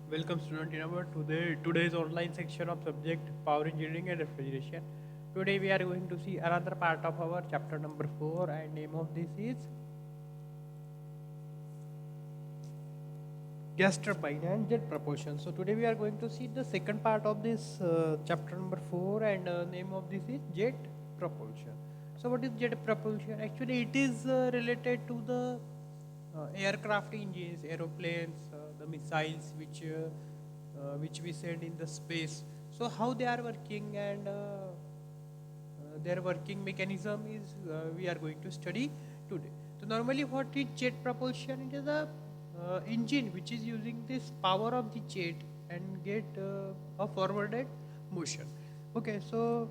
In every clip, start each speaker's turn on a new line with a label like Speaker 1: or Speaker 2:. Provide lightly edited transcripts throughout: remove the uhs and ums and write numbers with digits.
Speaker 1: Welcome student in our today's online section of subject power engineering and refrigeration. Today we are going to see another part of our chapter number 4 and name of this is gas turbine and jet propulsion. So today we are going to see the second part of this chapter number 4 and name of this is jet propulsion. So what is jet propulsion? Actually it is related to the aircraft engines, aeroplanes, the missiles which we send in the space. So how they are working and their working mechanism is we are going to study today. So normally what is jet propulsion? It is a engine which is using this power of the jet and get a forwarded motion. Okay, so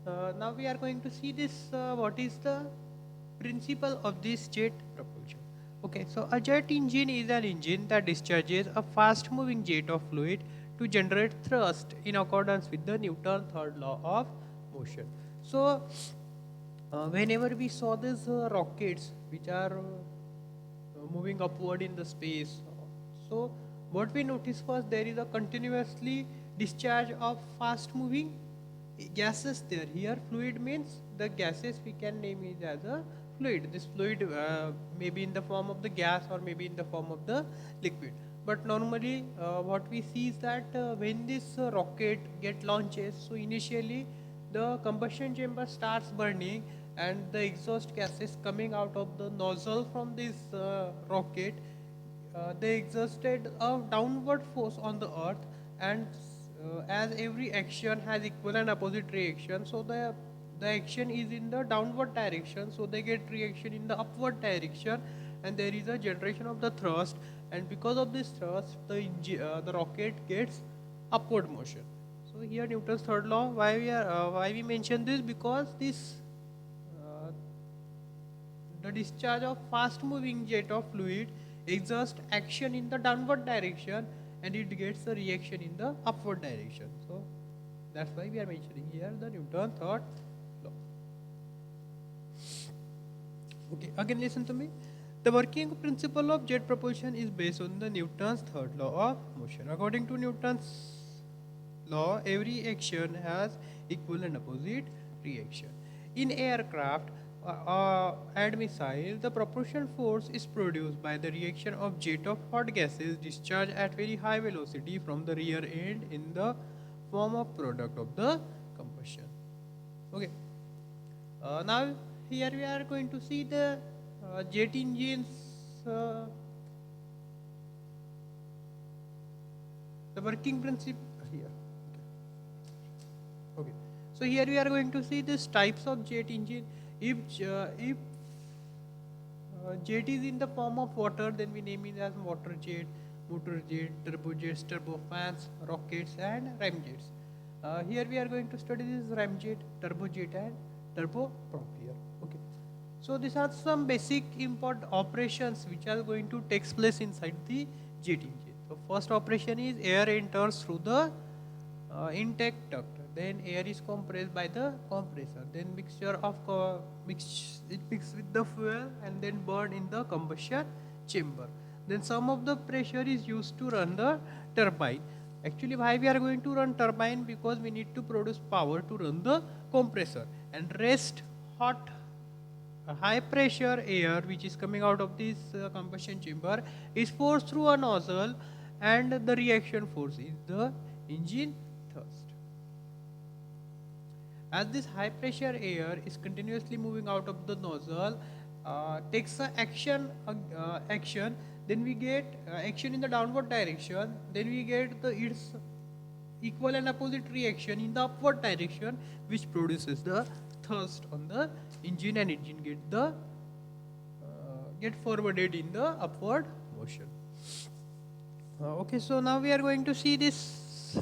Speaker 1: now we are going to see this what is the principle of this jet propulsion. Okay, so a jet engine is an engine that discharges a fast moving jet of fluid to generate thrust in accordance with the Newton's third law of motion. So, whenever we saw these rockets which are moving upward in the space, so what we noticed was there is a continuously discharge of fast moving gases there. Here fluid means the gases we can name it as a fluid. This fluid may be in the form of the gas or maybe in the form of the liquid. But normally what we see is that when this rocket get launches, so initially the combustion chamber starts burning and the exhaust gases coming out of the nozzle from this rocket, they exerted a downward force on the earth, and as every action has equal and opposite reaction, so the action is in the downward direction, so they get reaction in the upward direction, and there is a generation of the thrust, and because of this thrust the rocket gets upward motion. So here Newton's third law, why we mention this, because this uh, the discharge of fast moving jet of fluid exerts action in the downward direction and it gets a reaction in the upward direction. So that's why we are mentioning here the Newton's third law. Okay, again listen to me. The working principle of jet propulsion is based on the Newton's third law of motion. According to Newton's law, every action has equal and opposite reaction. In aircraft and missile, the propulsion force is produced by the reaction of jet of hot gases discharged at very high velocity from the rear end in the form of product of the combustion. Okay. Now here we are going to see the jet engines, uh, the working principle here. Okay. So here we are going to see these types of jet engine. If jet is in the form of water, then we name it as water jet, motor jet, turbojets, turbofans, rockets, and ramjets. Here we are going to study this ramjet, turbojet, and turboprop here. Okay. So these are some basic import operations which are going to take place inside the jet engine. So first operation is air enters through the intake duct. Then air is compressed by the compressor. Then mixture of it mixed with the fuel and then burned in the combustion chamber. Then some of the pressure is used to run the turbine. Actually, why we are going to run turbine? Because we need to produce power to run the compressor, and rest hot high pressure air which is coming out of this combustion chamber is forced through a nozzle, and the reaction force is the engine thrust. As this high pressure air is continuously moving out of the nozzle, takes a action, then we get action in the downward direction, then we get the its equal and opposite reaction in the upward direction, which produces the thrust on the engine, and engine get forwarded in the upward motion. Okay, so now we are going to see this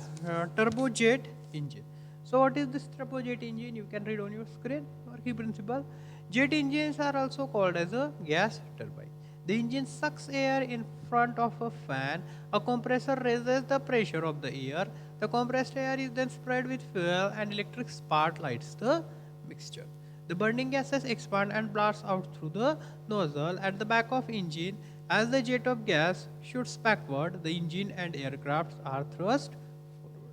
Speaker 1: turbojet engine. So what is this turbojet engine? You can read on your screen. Working principle. Jet engines are also called as a gas turbine. The engine sucks air in front of a fan. A compressor raises the pressure of the air. The compressed air is then sprayed with fuel and electric spark lights the mixture. The burning gases expand and blast out through the nozzle at the back of engine, As the jet of gas shoots backward, the engine and aircraft are thrust forward.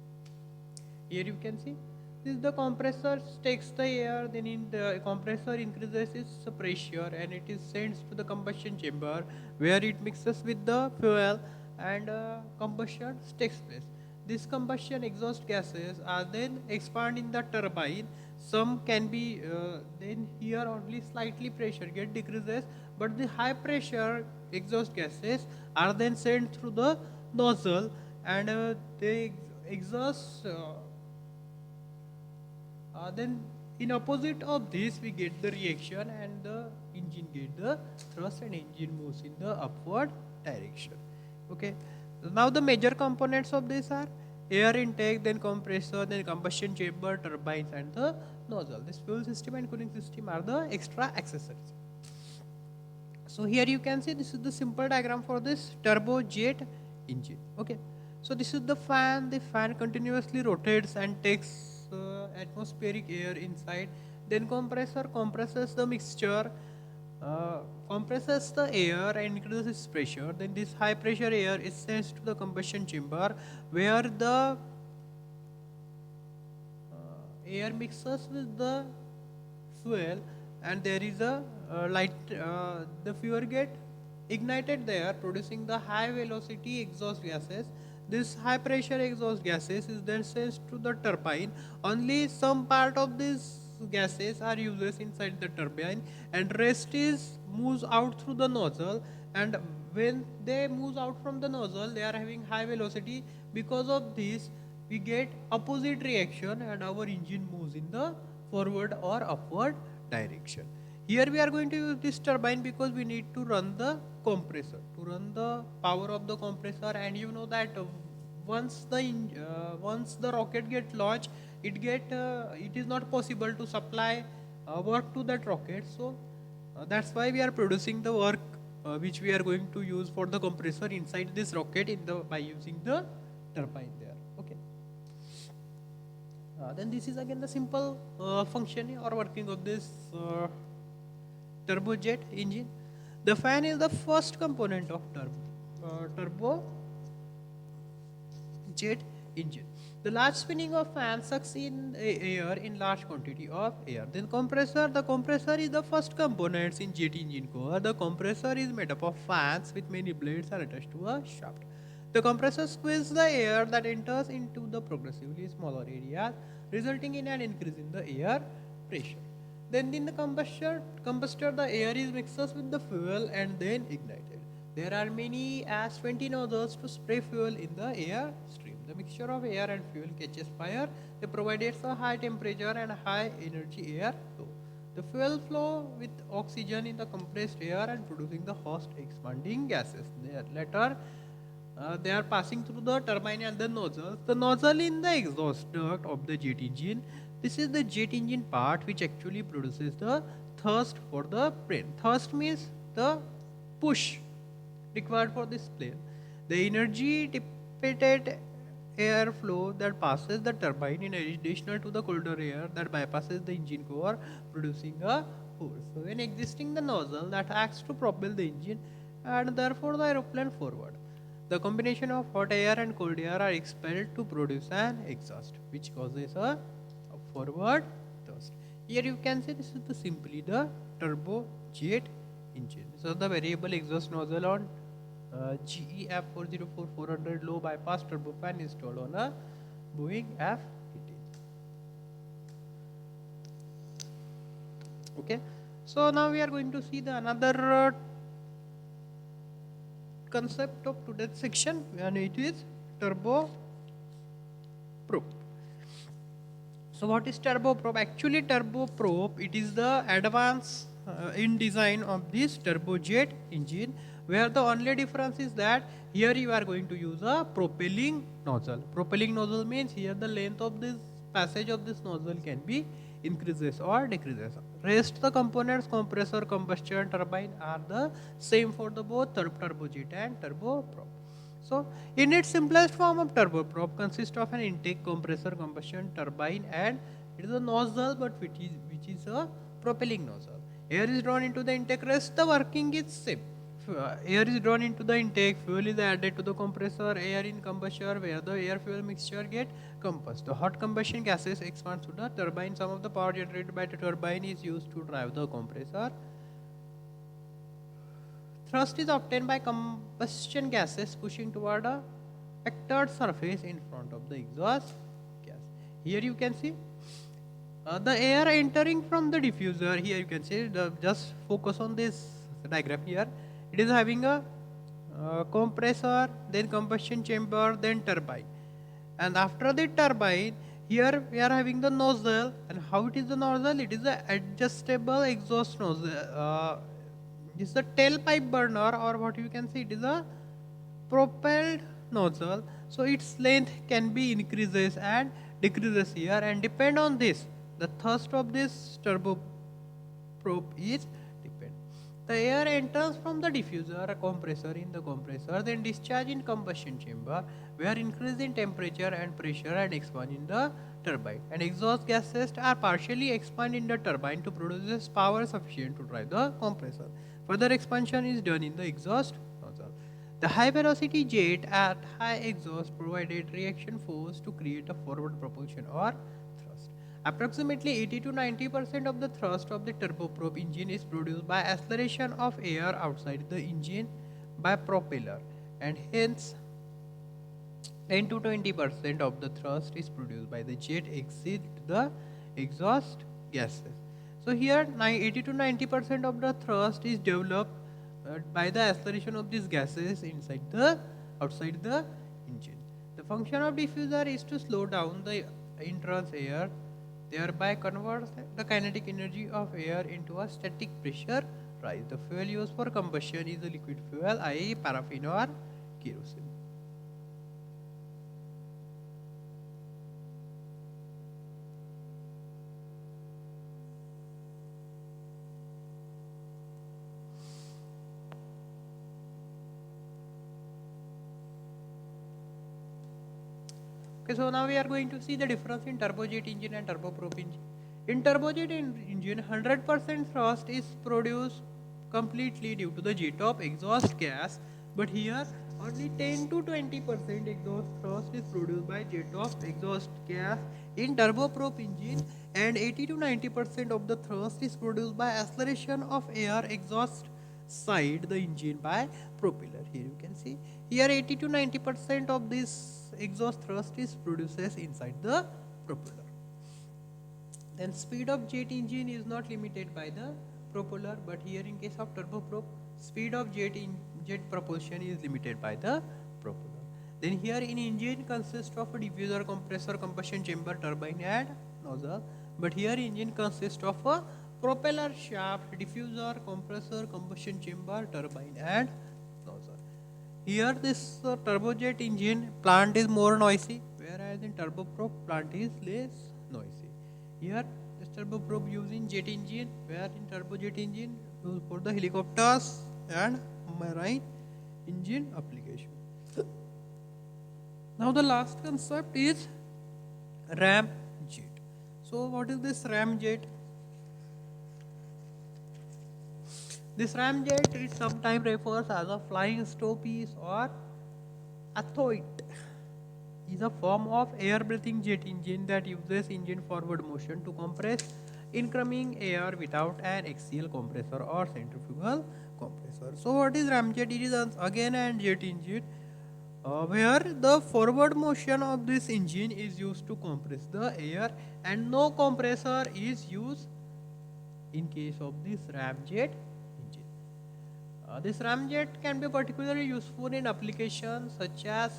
Speaker 1: Here you can see this the compressor takes the air, then in the compressor increases its pressure and it is sent to the combustion chamber where it mixes with the fuel and combustion takes place. This combustion exhaust gases are then expand in the turbine. Some can be then here only slightly pressure get decreases, but the high pressure exhaust gases are then sent through the nozzle and they exhaust. Then in opposite of this we get the reaction and the engine get the thrust and engine moves in the upward direction. Okay, so now the major components of this are air intake, then compressor, then combustion chamber, turbines and the nozzle. This fuel system and cooling system are the extra accessories. So here you can see this is the simple diagram for this turbojet engine. Okay, so this is the fan. The fan continuously rotates and takes atmospheric air inside. Then compressor compresses the mixture, compresses the air and increases its pressure. Then this high pressure air is sent to the combustion chamber where the air mixes with the fuel and there is a light, the fuel get ignited there producing the high velocity exhaust gases. This high pressure exhaust gases is then sent to the turbine. Only some part of these gases are used inside the turbine and rest is moves out through the nozzle, and when they move out from the nozzle they are having high velocity. Because of this we get opposite reaction and our engine moves in the forward or upward direction. Here we are going to use this turbine because we need to run the compressor, to run the power of the compressor, and you know that once the rocket get launched, it is not possible to supply work to that rocket. So that's why we are producing the work which we are going to use for the compressor inside this rocket by using the turbine there. Okay. Then this is again the simple functioning or working of this turbojet engine. The fan is the first component of turbojet engine. The large spinning of fan sucks in air in large quantity of air. Then compressor. The compressor is the first component in jet engine core. The compressor is made up of fans with many blades are attached to a shaft. The compressor squeezes the air that enters into the progressively smaller areas, resulting in an increase in the air pressure. Then in the combustor, the air is mixed with the fuel and then ignited. There are many as 20 nozzles to spray fuel in the air stream. The mixture of air and fuel catches fire. They provide a high temperature and high energy air flow. The fuel flow with oxygen in the compressed air and producing the host expanding gases. They are passing through the turbine and the nozzles. The nozzle in the exhaust duct of the jet engine. This is the jet engine part which actually produces the thrust for the plane. Thrust means the push required for this plane. The energy dissipated air flow that passes the turbine in addition to the colder air that bypasses the engine core, producing a force. So when existing the nozzle that acts to propel the engine and therefore the aeroplane forward. The combination of hot air and cold air are expelled to produce an exhaust which causes a forward thrust. Here you can see this is simply the turbojet engine. So the variable exhaust nozzle on GE F404-400 low bypass turbofan installed on a Boeing F-18. Okay, so now we are going to see the another concept of today's section, and it is turboprop. So what is turboprop? Actually turboprop, it is the advance in design of this turbojet engine, where the only difference is that here you are going to use a propelling nozzle. Propelling nozzle means here the length of this passage of this nozzle can be increases or decreases. Rest the components, compressor, combustion, turbine are the same for the both turbojet and turboprop. So in its simplest form of turboprop consists of an intake, compressor, combustion, turbine, and it is a nozzle but which is a propelling nozzle. Air is drawn into the intake. Rest the working is same. air is drawn into the intake, fuel is added to the compressor, air in combustor where the air fuel mixture get compressed. The hot combustion gases expand to the turbine. Some of the power generated by the turbine is used to drive the compressor. Thrust is obtained by combustion gases pushing toward a vectored surface in front of the exhaust gas. Here you can see the air entering from the diffuser. Here you can see, just focus on this diagram here. It is having a compressor, then combustion chamber, then turbine. And after the turbine, here we are having the nozzle. And how it is the nozzle? It is an adjustable exhaust nozzle. This is a tailpipe burner, or what you can see, it is a propelled nozzle. So its length can be increases and decreases here, and depend on this, the thrust of this turboprop is depend. The air enters from the diffuser, a compressor in the compressor, then discharge in combustion chamber, where increase in temperature and pressure and expand in the turbine. And exhaust gases are partially expanded in the turbine to produce power sufficient to drive the compressor. Further expansion is done in the exhaust nozzle. The high velocity jet at high exhaust provided reaction force to create a forward propulsion or thrust. Approximately 80 to 90% of the thrust of the turboprop engine is produced by acceleration of air outside the engine by propeller, and hence 10 to 20% of the thrust is produced by the jet exit the exhaust gases. So here 80 to 90% of the thrust is developed by the acceleration of these gases outside the engine. The function of diffuser is to slow down the entrance air, thereby converts the kinetic energy of air into a static pressure rise. The fuel used for combustion is a liquid fuel, i.e. paraffin or kerosene. Okay, so now we are going to see the difference in turbojet engine and turboprop engine. In turbojet engine, 100% thrust is produced completely due to the jet of exhaust gas, but here only 10 to 20% exhaust thrust is produced by jet of exhaust gas in turboprop engine, and 80 to 90% of the thrust is produced by acceleration of air exhaust side the engine by propeller. Here you can see, here 80 to 90% of this exhaust thrust is produces inside the propeller. Then speed of jet engine is not limited by the propeller, but here in case of turboprop, speed of jet propulsion is limited by the propeller. Then here in engine consists of a diffuser, compressor, combustion chamber, turbine and nozzle, but here engine consists of a propeller shaft, diffuser, compressor, combustion chamber, turbine and nozzle. Here this turbojet engine plant is more noisy, whereas in turboprop plant is less noisy. Here this turboprop using jet engine, where in turbojet engine used for the helicopters and marine engine application. Now the last concept is ramjet. So what is this ramjet? This ramjet is sometimes refers as a flying stowpiece or athoid. Is a form of air-breathing jet engine that uses engine forward motion to compress incoming air without an axial compressor or centrifugal compressor. So what is ramjet? It is again an jet engine where the forward motion of this engine is used to compress the air, and no compressor is used in case of this ramjet. This ramjet can be particularly useful in applications such as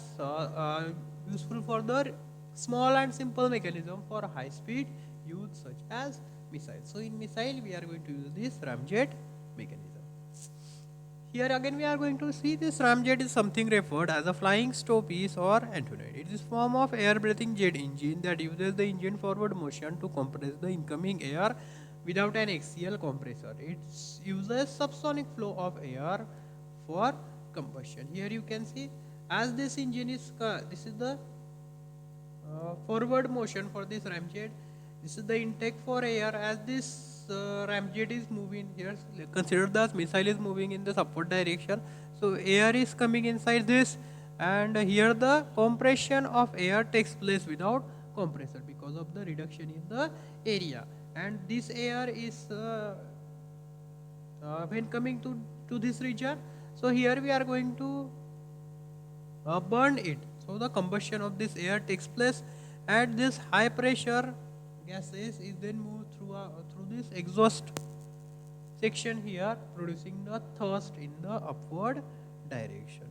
Speaker 1: useful for the small and simple mechanism for high speed use such as missiles. So in missile we are going to use this ramjet mechanism. Here again we are going to see this ramjet is something referred as a flying stowpiece or antonoid. It is form of air breathing jet engine that uses the engine forward motion to compress the incoming air without an axial compressor. It uses subsonic flow of air for combustion. Here you can see, as this engine is, this is the forward motion for this ramjet. This is the intake for air. As this ramjet is moving here. Consider the missile is moving in the upward direction. So air is coming inside this, and here the compression of air takes place without compressor because of the reduction in the area. And this air is when coming to this region. So here we are going to burn it. So the combustion of this air takes place, and this high pressure gases is then moved through this exhaust section here, producing the thrust in the upward direction.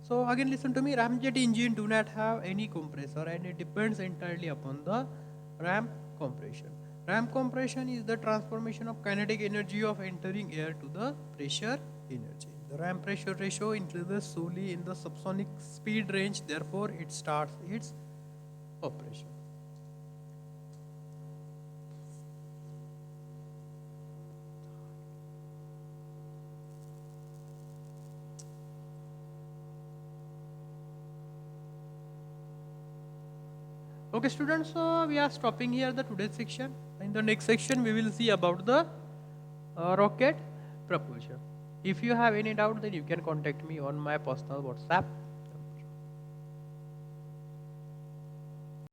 Speaker 1: So again listen to me, ramjet engine do not have any compressor, and it depends entirely upon the ram compression. Ram compression is the transformation of kinetic energy of entering air to the pressure energy. The ram pressure ratio increases solely in the subsonic speed range, therefore it starts its operation. Okay students, so we are stopping here the today's section. In the next section we will see about the rocket propulsion. If you have any doubt, then you can contact me on my personal WhatsApp